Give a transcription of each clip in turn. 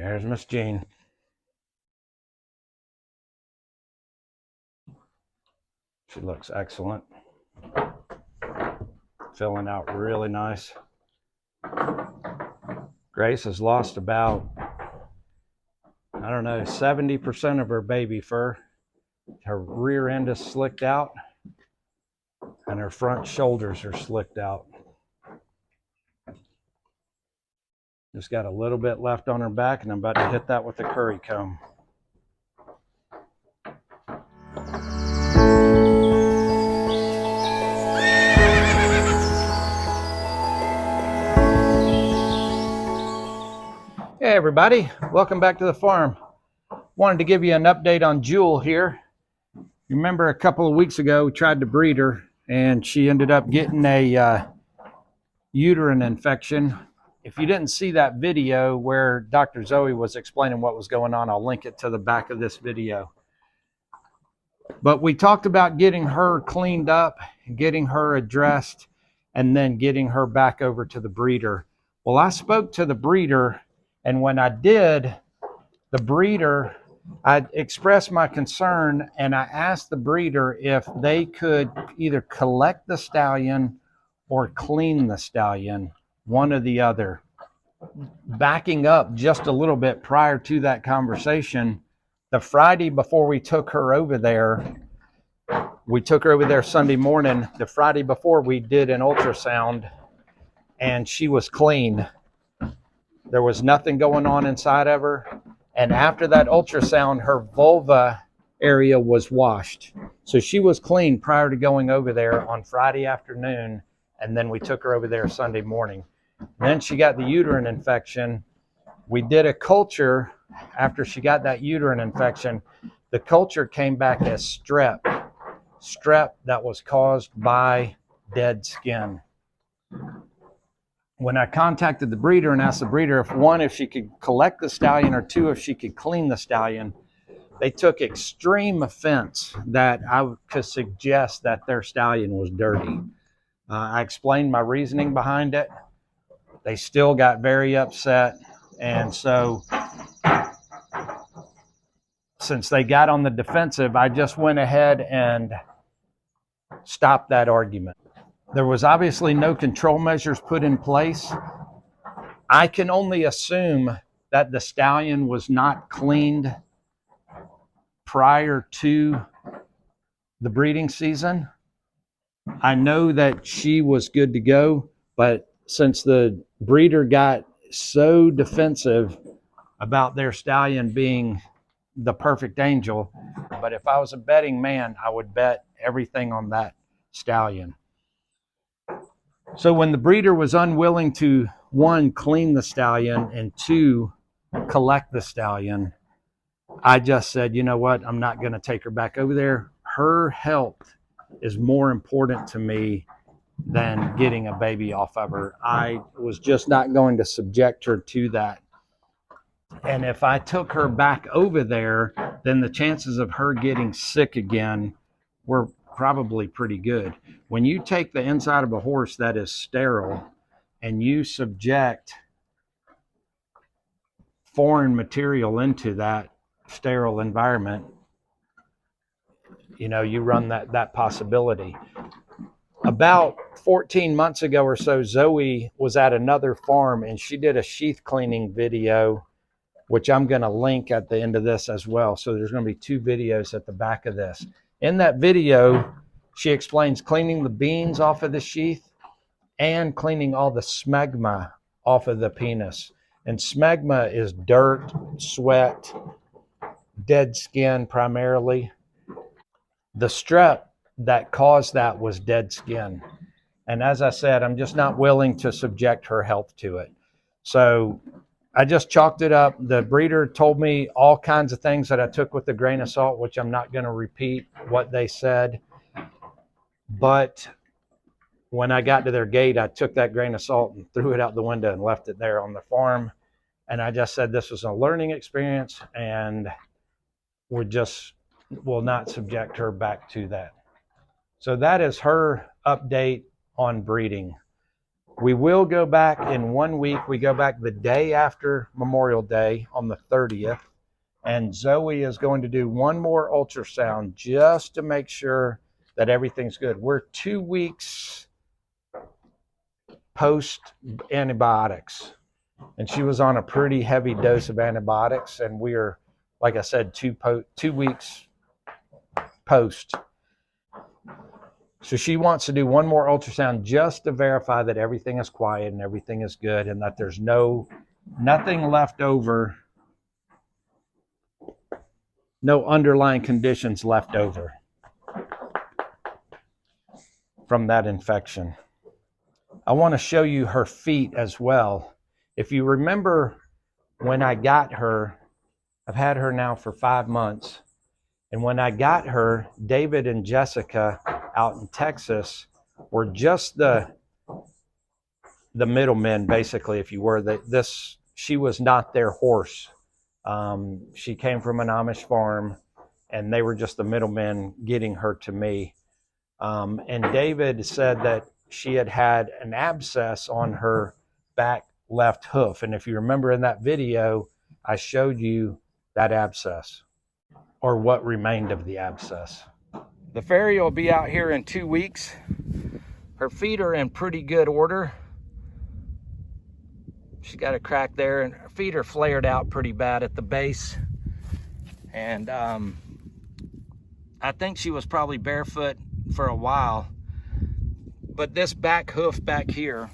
There's Miss Jean. She looks excellent. Filling out really nice. Grace has lost about, 70% of her baby fur. Her rear end is slicked out and her front shoulders are slicked out. Just got a little bit left on her back, and I'm about to hit that with the curry comb. Hey everybody, welcome back to the farm. Wanted to give you an update on Jule here. You remember a couple of weeks ago we tried to breed her and she ended up getting a uterine infection. If you didn't see that video where Dr. Zoe was explaining what was going on, I'll link it to the back of this video. But we talked about getting her cleaned up, getting her addressed, and then getting her back over to the breeder. Well, I spoke to the breeder, and when I did, the breeder, I expressed my concern and I asked the breeder if they could either collect the stallion or clean the stallion, one or the other. Backing up just a little bit prior to that conversation, the Friday before we took her over there Sunday morning. The Friday before, we did an ultrasound and she was clean. There was nothing going on inside of her. And after that ultrasound, her vulva area was washed. So she was clean prior to going over there on Friday afternoon. And then we took her over there Sunday morning. Then she got the uterine infection. We did a culture after she got that uterine infection. The culture came back as strep that was caused by dead skin. When I contacted the breeder and asked the breeder if she could collect the stallion, or two, if she could clean the stallion, they took extreme offense that I could suggest that their stallion was dirty. I explained my reasoning behind it. They still got very upset. And so since they got on the defensive, I just went ahead and stopped that argument. There was obviously no control measures put in place. I can only assume that the stallion was not cleaned prior to the breeding season. I know that she was good to go, but since the breeder got so defensive about their stallion being the perfect angel, but if I was a betting man, I would bet everything on that stallion. So when the breeder was unwilling to, one, clean the stallion, and two, collect the stallion, I just said, you know what, I'm not going to take her back over there. Her health is more important to me than getting a baby off of her. I was just not going to subject her to that. And if I took her back over there, then the chances of her getting sick again were probably pretty good. When you take the inside of a horse that is sterile and you subject foreign material into that sterile environment, you run that possibility. About 14 months ago or so, Zoe was at another farm and she did a sheath cleaning video, which I'm going to link at the end of this as well. So there's going to be two videos at the back of this. In that video, she explains cleaning the beans off of the sheath and cleaning all the smegma off of the penis. And smegma is dirt, sweat, dead skin primarily. The strep that caused that was dead skin. And as I said, I'm just not willing to subject her health to it. So I just chalked it up. The breeder told me all kinds of things that I took with a grain of salt, which I'm not going to repeat what they said. But when I got to their gate, I took that grain of salt and threw it out the window and left it there on the farm. And I just said this was a learning experience and will not subject her back to that. So that is her update on breeding. We will go back in 1 week. We go back the day after Memorial Day on the 30th. And Zoe is going to do one more ultrasound just to make sure that everything's good. We're 2 weeks post antibiotics, and she was on a pretty heavy dose of antibiotics, and we are, like I said, 2 weeks post. So she wants to do one more ultrasound just to verify that everything is quiet and everything is good, and that there's nothing left over, no underlying conditions left over from that infection. I want to show you her feet as well. If you remember when I got her, I've had her now for 5 months. And when I got her, David and Jessica out in Texas were just the middlemen, basically, if you were. She was not their horse. She came from an Amish farm, and they were just the middlemen getting her to me. And David said that she had an abscess on her back left hoof. And if you remember in that video, I showed you that abscess, or what remained of the abscess. The farrier will be out here in 2 weeks. Her feet are in pretty good order. She got a crack there, and her feet are flared out pretty bad at the base. And I think she was probably barefoot for a while. But this back hoof back here,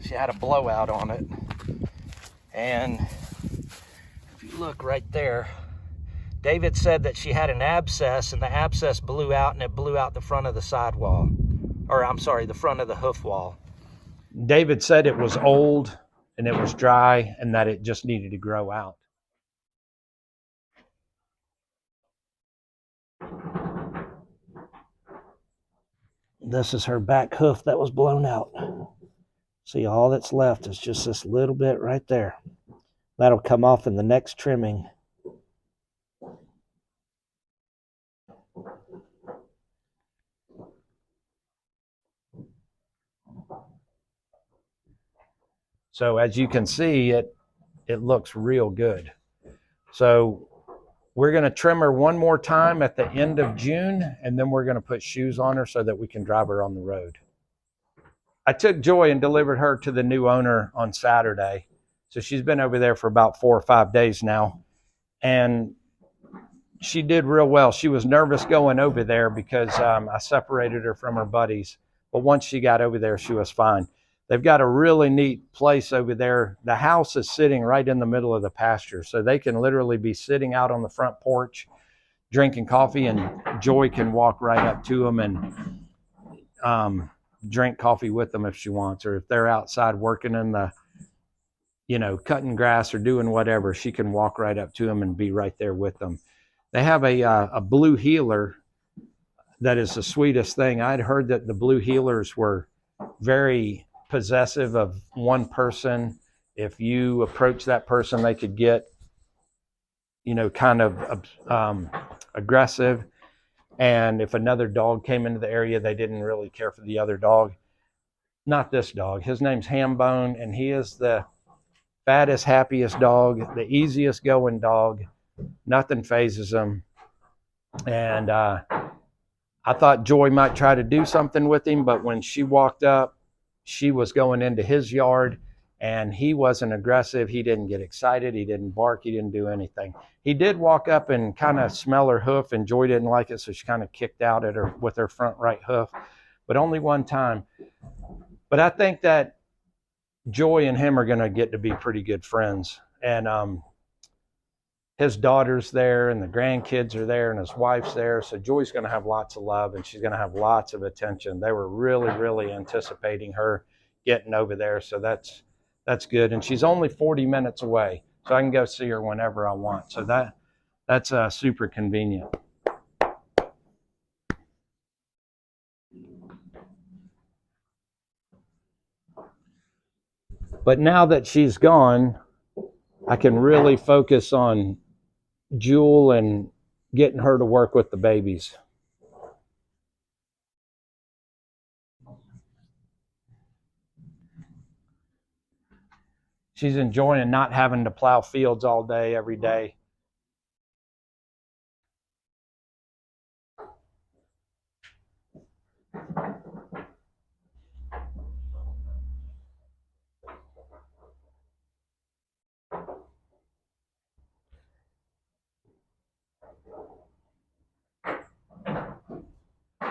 she had a blowout on it. And if you look right there, David said that she had an abscess, and the abscess blew out, and it blew out the front of the sidewall. Or I'm sorry, the front of the hoof wall. David said it was old and it was dry and that it just needed to grow out. This is her back hoof that was blown out. See, all that's left is just this little bit right there. That'll come off in the next trimming. So as you can see, it looks real good. So we're going to trim her one more time at the end of June, and then we're going to put shoes on her so that we can drive her on the road. I took Joy and delivered her to the new owner on Saturday. So she's been over there for about 4 or 5 days now. And she did real well. She was nervous going over there because I separated her from her buddies. But once she got over there, she was fine. They've got a really neat place over there. The house is sitting right in the middle of the pasture. So they can literally be sitting out on the front porch, drinking coffee, and Joy can walk right up to them and drink coffee with them if she wants. Or if they're outside working in the, cutting grass or doing whatever, she can walk right up to them and be right there with them. They have a blue heeler that is the sweetest thing. I'd heard that the blue heelers were very possessive of one person. If you approach that person, they could get, kind of aggressive. And if another dog came into the area, they didn't really care for the other dog. Not this dog. His name's Hambone, and he is the fattest, happiest dog, the easiest going dog. Nothing phases him. And I thought Joy might try to do something with him, but when she walked up, she was going into his yard, and he wasn't aggressive. He didn't get excited. He didn't bark. He didn't do anything. He did walk up and kind of smell her hoof, and Joy didn't like it, so she kind of kicked out at her with her front right hoof, but only one time. But I think that Joy and him are going to get to be pretty good friends. And his daughter's there, and the grandkids are there, and his wife's there. So Joy's going to have lots of love, and she's going to have lots of attention. They were really, really anticipating her getting over there. So that's good. And she's only 40 minutes away, so I can go see her whenever I want. So that's super convenient. But now that she's gone, I can really focus on Jule and getting her to work with the babies. She's enjoying not having to plow fields all day, every day.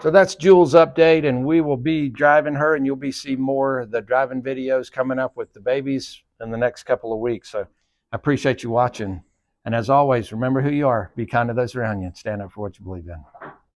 So that's Jule's update, and we will be driving her, and you'll be seeing more of the driving videos coming up with the babies in the next couple of weeks. So I appreciate you watching. And as always, remember who you are. Be kind to those around you and stand up for what you believe in.